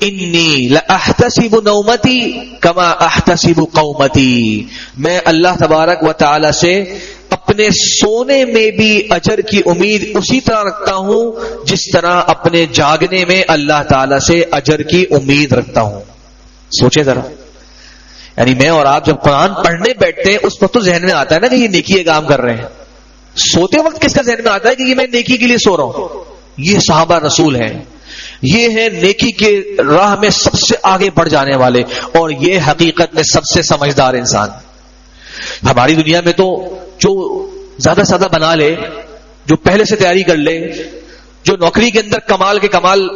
انی لاحتسب نومتی کما احتسب قومتی، میں اللہ تبارک و تعالی سے اپنے سونے میں بھی اجر کی امید اسی طرح رکھتا ہوں جس طرح اپنے جاگنے میں اللہ تعالی سے اجر کی امید رکھتا ہوں۔ سوچے ذرا، یعنی میں اور آپ جب قرآن پڑھنے بیٹھتے ہیں اس وقت تو ذہن میں آتا ہے نا کہ یہ نیکی کا کام کر رہے ہیں، سوتے وقت کس کا ذہن میں آتا ہے کہ یہ میں نیکی کے لیے سو رہا ہوں؟ یہ صحابہ رسول ہیں، یہ ہے نیکی کے راہ میں سب سے آگے بڑھ جانے والے، اور یہ حقیقت میں سب سے سمجھدار انسان۔ ہماری دنیا میں تو جو زیادہ سے زیادہ بنا لے، جو پہلے سے تیاری کر لے، جو نوکری کے اندر کمال کے کمال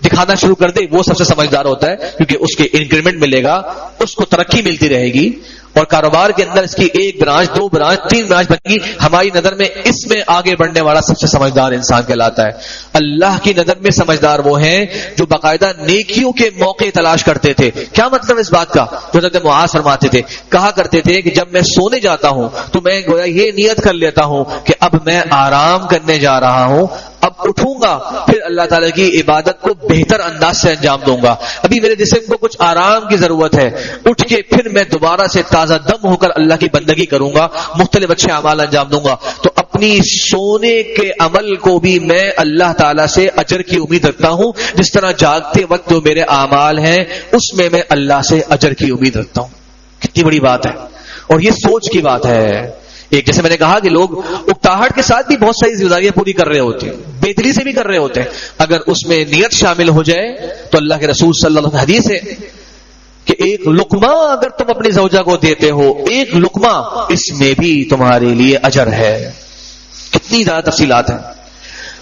دکھانا شروع کر دے، وہ سب سے سمجھدار ہوتا ہے، کیونکہ اس کے انکریمنٹ ملے گا، اس کو ترقی ملتی رہے گی، اور کاروبار کے اندر اس کی 1 برانچ 2 برانچ 3 برانچ بنے گی۔ ہماری نظر میں اس میں آگے بڑھنے والا سب سے سمجھدار انسان کہلاتا ہے۔ اللہ کی نظر میں سمجھدار وہ ہیں جو باقاعدہ نیکیوں کے موقع تلاش کرتے تھے۔ کیا مطلب اس بات کا؟ جو حضرت معاذ فرماتے تھے، کہا کرتے تھے کہ جب میں سونے جاتا ہوں تو میں گویا یہ نیت کر لیتا ہوں کہ اب میں آرام کرنے جا رہا ہوں، اب اٹھوں گا پھر اللہ تعالیٰ کی عبادت کو بہتر انداز سے انجام دوں گا، ابھی میرے جسم کو کچھ آرام کی ضرورت ہے، اٹھ کے پھر میں دوبارہ سے تازہ دم ہو کر اللہ کی بندگی کروں گا، مختلف اچھے اعمال انجام دوں گا۔ تو اپنی سونے کے عمل کو بھی میں اللہ تعالیٰ سے اجر کی امید رکھتا ہوں، جس طرح جاگتے وقت جو میرے اعمال ہیں اس میں میں اللہ سے اجر کی امید رکھتا ہوں۔ کتنی بڑی بات ہے، اور یہ سوچ کی بات ہے۔ ایک جیسے میں نے کہا کہ لوگ اکتاہٹ کے ساتھ بھی بہت ساری ذمہ داریاں پوری کر رہے ہوتے ہیں، بہتری سے بھی کر رہے ہوتے ہیں، اگر اس میں نیت شامل ہو جائے تو اللہ کے رسول صلی اللہ علیہ وسلم حدیث ہے کہ 1 لقمہ اگر تم اپنی زوجہ کو دیتے ہو، 1 لقمہ، اس میں بھی تمہارے لیے اجر ہے۔ کتنی زیادہ تفصیلات ہیں،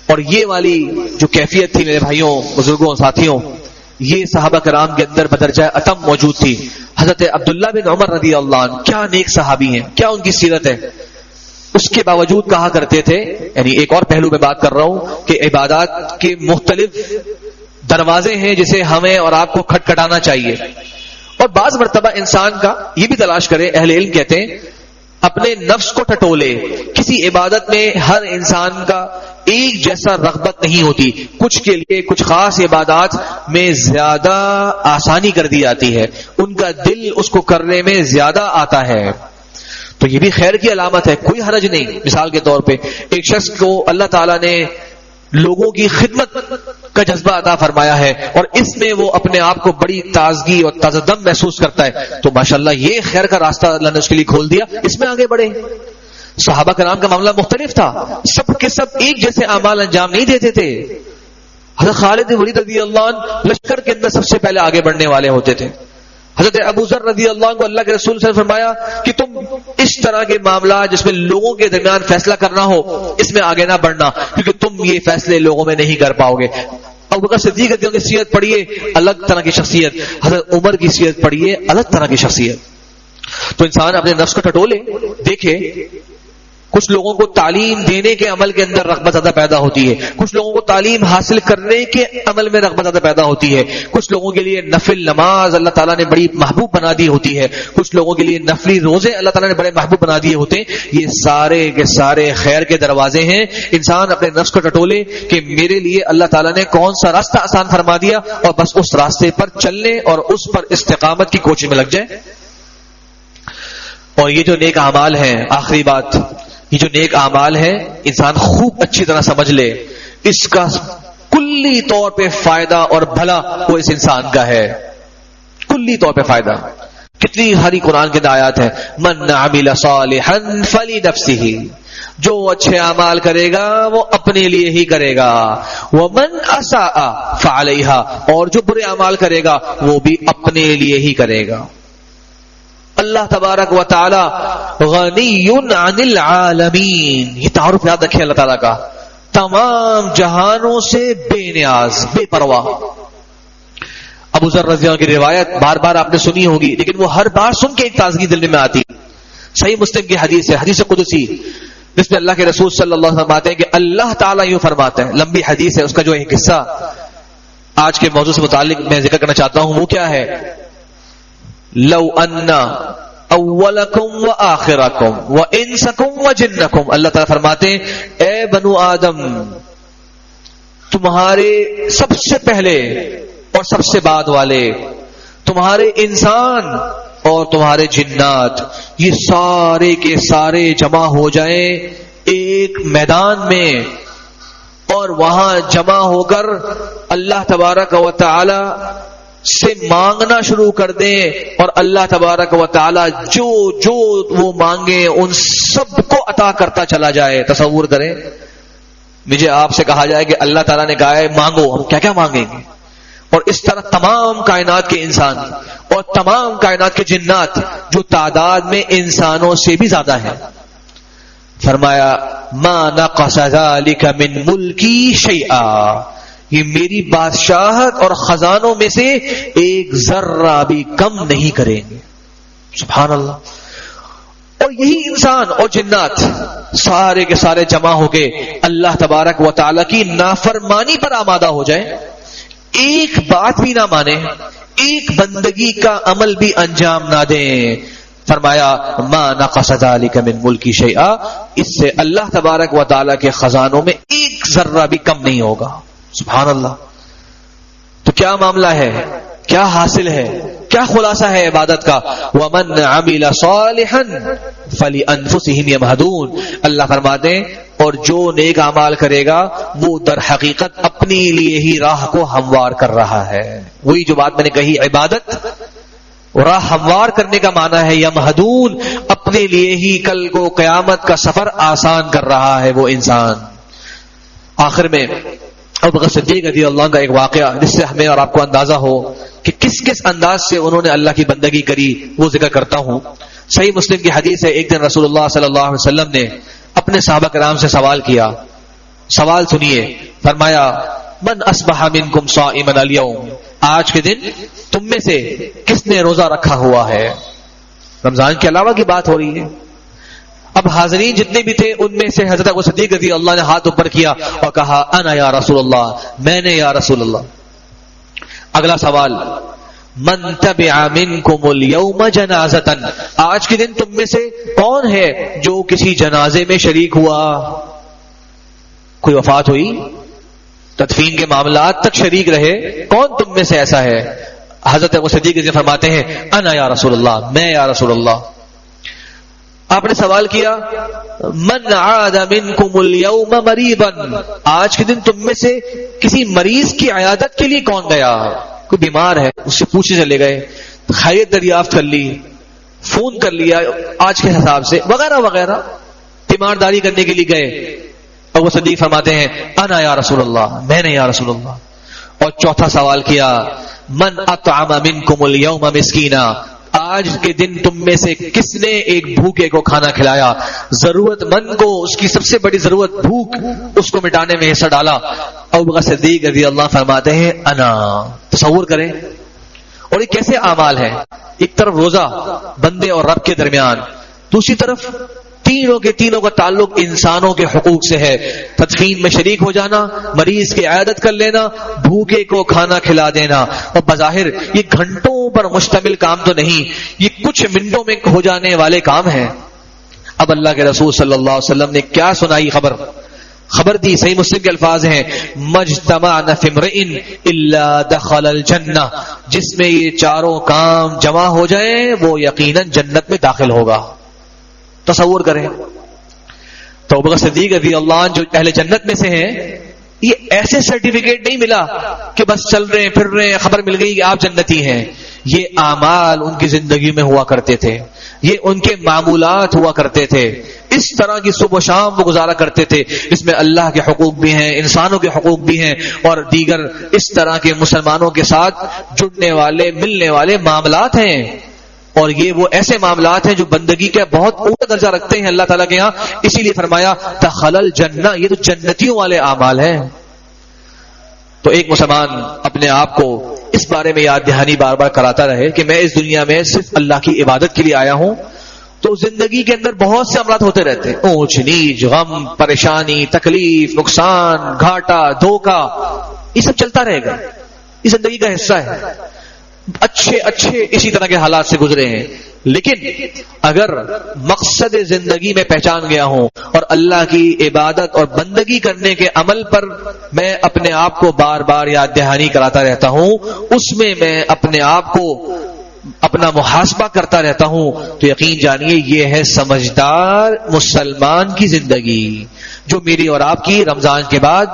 اور یہ والی جو کیفیت تھی میرے بھائیوں، بزرگوں، ساتھیوں، یہ صحابہ کرام کے اندر بدرجہ اتم موجود تھی۔ حضرت عبداللہ بن عمر رضی اللہ عنہ کیا نیک صحابی ہیں، کیا ان کی سیرت ہے، اس کے باوجود کہا کرتے تھے، یعنی ایک اور پہلو میں بات کر رہا ہوں کہ عبادات کے مختلف دروازے ہیں جسے ہمیں اور آپ کو کھٹکھٹانا چاہیے، اور بعض مرتبہ انسان کا یہ بھی تلاش کرے، اہل علم کہتے ہیں اپنے نفس کو ٹٹولے۔ کسی عبادت میں ہر انسان کا ایک جیسا رغبت نہیں ہوتی، کچھ کے لیے کچھ خاص عبادات میں زیادہ آسانی کر دی جاتی ہے، ان کا دل اس کو کرنے میں زیادہ آتا ہے، تو یہ بھی خیر کی علامت ہے، کوئی حرج نہیں۔ مثال کے طور پہ ایک شخص کو اللہ تعالیٰ نے لوگوں کی خدمت کا جذبہ عطا فرمایا ہے، اور اس میں وہ اپنے آپ کو بڑی تازگی اور تازہ دم محسوس کرتا ہے، تو ماشاءاللہ یہ خیر کا راستہ اللہ نے اس کے لیے کھول دیا، اس میں آگے بڑھے۔ صحابہ کرام کا معاملہ مختلف تھا، سب کے سب ایک جیسے اعمال انجام نہیں دیتے تھے۔ حضرت خالد بن ولید رضی اللہ عنہ لشکر کے اندر سب سے پہلے آگے بڑھنے والے ہوتے تھے۔ حضرت ابو ذر رضی اللہ عنہ کو اللہ کے رسول سے فرمایا کہ تم اس طرح کے معاملات جس میں لوگوں کے درمیان فیصلہ کرنا ہو، اس میں آگے نہ بڑھنا، کیونکہ تم یہ فیصلے لوگوں میں نہیں کر پاؤ گے۔ ابو بکر صدیق رضی اللہ عنہ کی سیرت پڑھیے، الگ طرح کی شخصیت، حضرت عمر کی سیرت پڑھیے، الگ طرح کی شخصیت۔ تو انسان اپنے نفس کو ٹٹولے، دیکھے کچھ لوگوں کو تعلیم دینے کے عمل کے اندر رغبت زیادہ پیدا ہوتی ہے، کچھ لوگوں کو تعلیم حاصل کرنے کے عمل میں رغبت زیادہ پیدا ہوتی ہے، کچھ لوگوں کے لیے نفل نماز اللہ تعالیٰ نے بڑی محبوب بنا دی ہوتی ہے، کچھ لوگوں کے لیے نفلی روزے اللہ تعالیٰ نے بڑے محبوب بنا دیے ہوتے ہیں۔ یہ سارے کے سارے خیر کے دروازے ہیں۔ انسان اپنے نفس کو ٹٹولے کہ میرے لیے اللہ تعالیٰ نے کون سا راستہ آسان فرما دیا، اور بس اس راستے پر چلنے اور اس پر استقامت کی کوشش میں لگ جائے۔ اور یہ جو نیک اعمال ہیں، آخری بات، یہ جو نیک اعمال ہے انسان خوب اچھی طرح سمجھ لے، اس کا کلی طور پہ فائدہ اور بھلا وہ اس انسان کا ہے، کلی طور پہ فائدہ۔ کتنی ہری قرآن کے آیات ہیں، من عمل صالحا فلنفسہ، جو اچھے اعمال کرے گا وہ اپنے لیے ہی کرے گا، ومن اساء فعلیہا، اور جو برے اعمال کرے گا وہ بھی اپنے لیے ہی کرے گا۔ اللہ تبارک و تعالی غنی عن العالمین، یہ تعارف یاد رکھے اللہ تعالیٰ کا، تمام جہانوں سے بے نیاز، بے پرواہ۔ ابو ذر رضی اللہ عنہ کی روایت بار بار آپ نے سنی ہوگی، لیکن وہ ہر بار سن کے ایک تازگی دل میں آتی۔ صحیح مسلم کی حدیث ہے، حدیث قدسی، جس میں اللہ کے رسول صلی اللہ علیہ وسلم فرماتے ہیں کہ اللہ تعالیٰ یوں فرماتے ہیں، لمبی حدیث ہے، اس کا جو ایک حصہ آج کے موضوع سے متعلق میں ذکر کرنا چاہتا ہوں، وہ کیا ہے؟ لو ان اولکم و آخرکم و انسکم و جنکم، اللہ تعالیٰ فرماتے ہیں اے بنو آدم، تمہارے سب سے پہلے اور سب سے بعد والے، تمہارے انسان اور تمہارے جنات، یہ سارے کے سارے جمع ہو جائیں ایک میدان میں، اور وہاں جمع ہو کر اللہ تبارک و تعالی سے مانگنا شروع کر دیں، اور اللہ تبارک و تعالی جو جو وہ مانگے ان سب کو عطا کرتا چلا جائے۔ تصور کریں مجھے آپ سے کہا جائے کہ اللہ تعالیٰ نے کہا ہے مانگو، ہم کیا کیا مانگیں گے؟ اور اس طرح تمام کائنات کے انسان اور تمام کائنات کے جنات جو تعداد میں انسانوں سے بھی زیادہ ہیں، فرمایا ما نقص ذلك من ملکی شیئا، یہ میری بادشاہت اور خزانوں میں سے ایک ذرہ بھی کم نہیں کریں گے. سبحان اللہ. اور یہی انسان اور جنات سارے کے سارے جمع ہو کے اللہ تبارک و تعالی کی نافرمانی پر آمادہ ہو جائیں، ایک بات بھی نہ مانے، ایک بندگی کا عمل بھی انجام نہ دیں، فرمایا ما نقص ذلك من ملکی شیئا، اس سے اللہ تبارک و تعالی کے خزانوں میں ایک ذرہ بھی کم نہیں ہوگا. سبحان اللہ. تو کیا معاملہ ہے، کیا حاصل ہے، کیا خلاصہ ہے عبادت کا؟ وَمَنْ عَمِلَ صَالِحًا فَلِأَنفُسِهِمْ يَمْهَدُونَ. اللہ فرماتے ہیں اور جو نیک اعمال کرے گا وہ در حقیقت اپنی لیے ہی راہ کو ہموار کر رہا ہے. وہی جو بات میں نے کہی، عبادت راہ ہموار کرنے کا معنی ہے یمہدون، اپنے لیے ہی کل کو قیامت کا سفر آسان کر رہا ہے وہ انسان. آخر میں ابو بکر صدیق رضی اللہ عنہ کا ایک واقعہ جس سے ہمیں اور آپ کو اندازہ ہو کہ کس کس انداز سے انہوں نے اللہ کی بندگی کری، وہ ذکر کرتا ہوں. صحیح مسلم کی حدیث ہے، ایک دن رسول اللہ صلی اللہ علیہ وسلم نے اپنے صحابہ کرام سے سوال کیا. سوال سنیے. فرمایا من اصبح منکم صائما اليوم، آج کے دن تم میں سے کس نے روزہ رکھا ہوا ہے؟ رمضان کے علاوہ کی بات ہو رہی ہے. اب حاضرین جتنے بھی تھے ان میں سے حضرت ابو صدیق رضی اللہ نے ہاتھ اوپر کیا اور کہا انا یا رسول اللہ، میں نے یا رسول اللہ. اگلا سوال من تبع منکم اليوم جنازۃ، آج کے دن تم میں سے کون ہے جو کسی جنازے میں شریک ہوا؟ کوئی وفات ہوئی، تدفین کے معاملات تک شریک رہے، کون تم میں سے ایسا ہے؟ حضرت ابو صدیق رضی فرماتے ہیں انا یا رسول اللہ، میں یا رسول اللہ. آپ نے سوال کیا من عاد منکم اليوم مریضا، آج کے دن تم میں سے کسی مریض کی عیادت کے لیے کون گیا؟ کوئی بیمار ہے اس سے پوچھنے چلے گئے، خیریت دریافت کر لی، فون کر لیا آج کے حساب سے وغیرہ وغیرہ، تیمارداری کرنے کے لیے گئے. ابو صدیق فرماتے ہیں انا یا رسول اللہ، میں نے یا رسول اللہ. اور چوتھا سوال کیا من اطعم منکم اليوم مسکینا، آج کے دن تم میں سے کس نے ایک بھوکے کو کھانا کھلایا، ضرورت مند کو اس کی سب سے بڑی ضرورت بھوک، اس کو مٹانے میں حصہ ڈالا؟ ابو بکر صدیق رضی اللہ فرماتے ہیں انا. تصور کریں. اور یہ کیسے اعمال ہیں؟ ایک طرف روزہ بندے اور رب کے درمیان، دوسری طرف تینوں کا تعلق انسانوں کے حقوق سے ہے. تدفین میں شریک ہو جانا، مریض کی عیادت کر لینا، بھوکے کو کھانا کھلا دینا. اور بظاہر یہ گھنٹوں پر مشتمل کام تو نہیں، یہ کچھ منٹوں میں ہو جانے والے کام ہیں. اب اللہ کے رسول صلی اللہ علیہ وسلم نے کیا سنائی خبر دی. صحیح مسلم کے الفاظ ہیں مجتمعنا فی امرئ الا دخل الجنہ، جس میں یہ چاروں کام جمع ہو جائیں وہ یقیناً جنت میں داخل ہوگا. تصور کریں. تو ابو بکر صدیق رضی اللہ عنہ جو اہل جنت میں سے ہیں، یہ ایسے سرٹیفکیٹ نہیں ملا کہ بس چل رہے ہیں پھر رہے ہیں خبر مل گئی کہ آپ جنتی ہیں. یہ اعمال ان کی زندگی میں ہوا کرتے تھے، یہ ان کے معمولات ہوا کرتے تھے. اس طرح کی صبح و شام وہ گزارا کرتے تھے. اس میں اللہ کے حقوق بھی ہیں، انسانوں کے حقوق بھی ہیں، اور دیگر اس طرح کے مسلمانوں کے ساتھ جڑنے والے ملنے والے معاملات ہیں. اور یہ وہ ایسے معاملات ہیں جو بندگی کا بہت اونچا درجہ رکھتے ہیں اللہ تعالیٰ کے ہاں. اسی لیے فرمایا دخل الجنہ، یہ تو جنتیوں والے اعمال ہیں. تو ایک مسلمان اپنے آپ کو اس بارے میں یاد دہانی بار بار کراتا رہے کہ میں اس دنیا میں صرف اللہ کی عبادت کے لیے آیا ہوں. تو زندگی کے اندر بہت سے امراض ہوتے رہتے ہیں، اونچ نیچ، غم، پریشانی، تکلیف، نقصان، گھاٹا، دھوکہ، یہ سب چلتا رہے گا. یہ زندگی کا حصہ ہے. اچھے اسی طرح کے حالات سے گزرے ہیں. لیکن اگر مقصد زندگی میں پہچان گیا ہوں اور اللہ کی عبادت اور بندگی کرنے کے عمل پر میں اپنے آپ کو بار بار یاد دہانی کراتا رہتا ہوں، اس میں میں اپنے آپ کو اپنا محاسبہ کرتا رہتا ہوں تو یقین جانیے یہ ہے سمجھدار مسلمان کی زندگی، جو میری اور آپ کی رمضان کے بعد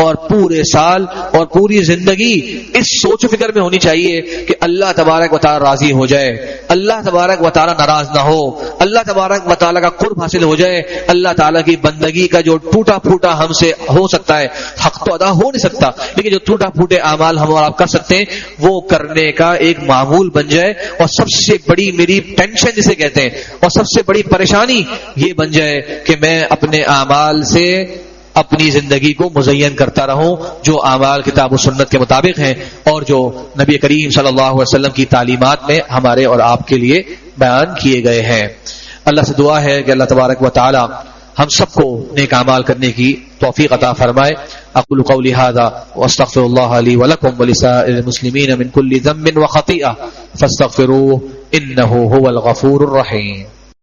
اور پورے سال اور پوری زندگی اس سوچ و فکر میں ہونی چاہیے کہ اللہ تبارک و تعالی راضی ہو جائے، اللہ تبارک و تعالی ناراض نہ ہو، اللہ تبارک و تعالی کا قرب حاصل ہو جائے، اللہ تعالی کی بندگی کا جو ٹوٹا پھوٹا ہم سے ہو سکتا ہے، حق تو ادا ہو نہیں سکتا لیکن جو ٹوٹا پھوٹے اعمال ہم اور آپ کر سکتے ہیں وہ کرنے کا ایک معمول بن جائے، اور سب سے بڑی میری ٹینشن جسے کہتے ہیں اور سب سے بڑی پریشانی یہ بن جائے کہ میں اپنے اعمال سے اپنی زندگی کو مزین کرتا رہوں جو اعمال کتاب و سنت کے مطابق ہیں اور جو نبی کریم صلی اللہ علیہ وسلم کی تعلیمات میں ہمارے اور آپ کے لیے بیان کیے گئے ہیں۔ اللہ سے دعا ہے کہ اللہ تبارک و تعالی ہم سب کو نیک اعمال کرنے کی توفیق عطا فرمائے۔ اقول قولی ھذا واستغفر اللہ لی ولکم ولسائر المسلمین من کل ذنب وخطیئہ فاستغفروہ انہ ھو الغفور الرحیم۔